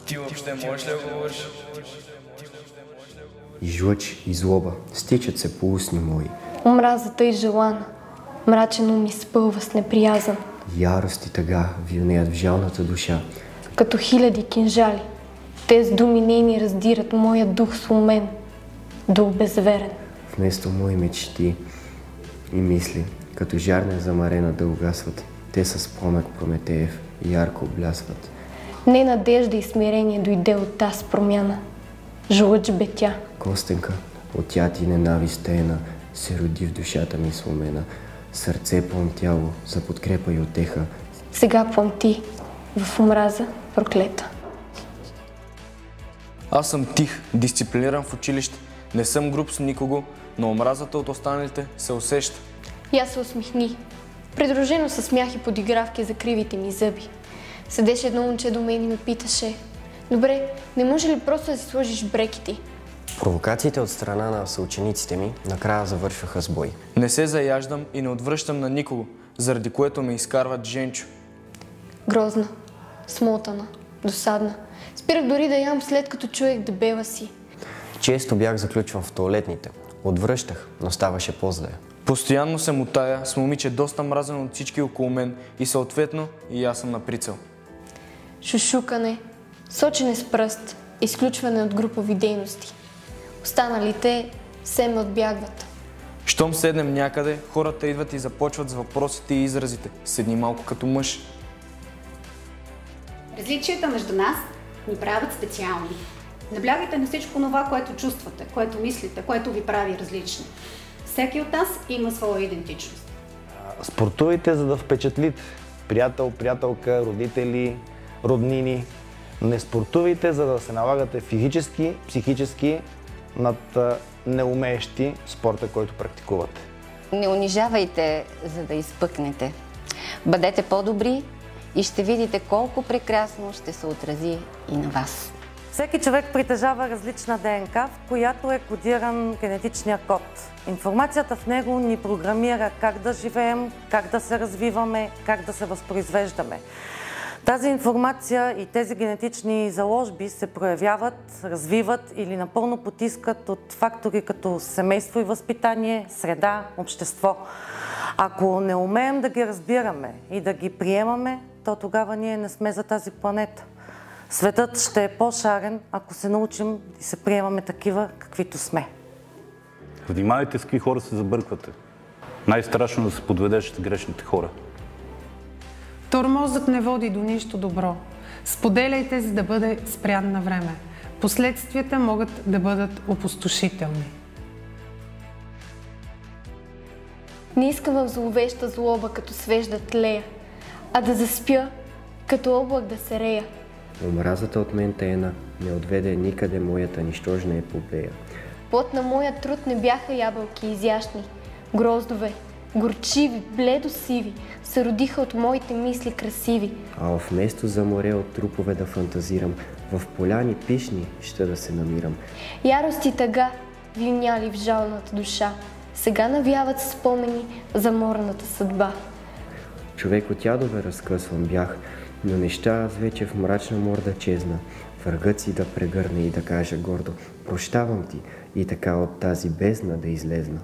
Ти въобще можеш ли да говориш? И жлъч, и злоба стичат се по устни мои. Омразата и желана, мрачен ум изпълва с неприязън. Ярост и тъга вилнеят в жалната душа. Като хиляди кинжали, те с думи нейни раздират моя дух сломен до обезверен. Вместо мои мечти и мисли, като жар незамарена да угасват, те с пламък Прометеев ярко облясват. Не надежда и смирение дойде от таз промяна. Жлъч бе тя. Костенка, от яд и ненавист тейна, се роди в душата ми сломена. Сърце пламтяло за подкрепа и утеха. Сега пламти в омраза проклета. Аз съм тих, дисциплиниран в училище. Не съм груб с никого, но омразата от останалите се усеща. Я се усмихни, придружено със смях и подигравки за кривите ми зъби. Седеше едно момче до мен и ме питаше: добре, не може ли просто да си сложиш брекети? Провокациите от страна на съучениците ми накрая завършваха с бой. Не се заяждам и не отвръщам на никого, заради което ме изкарват Женчо. Грозна, смотана, досадна. Спирах дори да ям, след като чуех дебела си. Често бях заключван в тоалетните. Отвръщах, но ставаше по-зле. Постоянно се мутая с момиче доста мразено от всички около мен и съответно и аз съм на прицел. Шушукане, сочене с пръст, изключване от групови дейности. Останалите се ме отбягват. Щом седнем някъде, хората идват и започват с въпросите и изразите. Седни малко като мъж. Различията между нас ни правят специални. Наблягайте на всичко това, което чувствате, което мислите, което ви прави различни. Всеки от нас има своя идентичност. Спортувайте, за да впечатлите приятел, приятелка, родители, роднини. Не спортувайте, за да се налагате физически, психически над неумеещи спорта, който практикувате. Не унижавайте, за да изпъкнете. Бъдете по-добри и ще видите колко прекрасно ще се отрази и на вас. Всеки човек притежава различна ДНК, в която е кодиран генетичния код. Информацията в него ни програмира как да живеем, как да се развиваме, как да се възпроизвеждаме. Тази информация и тези генетични заложби се проявяват, развиват или напълно потискат от фактори като семейство и възпитание, среда, общество. Ако не умеем да ги разбираме и да ги приемаме, то тогава ние не сме за тази планета. Светът ще е по-шарен, ако се научим и се приемаме такива, каквито сме. Внимавайте с какви хора се забърквате. Най-страшно да се подведеш с грешните хора. Тормозът не води до нищо добро. Споделяйте, за да бъде спрян на време. Последствията могат да бъдат опустошителни. Не искам в зловеща злоба, като свежда тлея, а да заспя, като облак да се рея. Омразата от мен тайна не отведе никъде моята нищожна епопея. Плод на моя труд не бяха ябълки изящни, гроздове, горчиви, бледо-сиви, се родиха от моите мисли красиви. А вместо за море от трупове да фантазирам, в поляни пишни ще да се намирам. Ярост и тъга вилняли в жалната душа, сега навяват спомени за морната съдба. Човек от ядове разкъсван бях, но неща аз вече в мрачна морда чезна. Врагът си да прегърне и да каже гордо: прощавам ти, и така от тази бездна да излезна.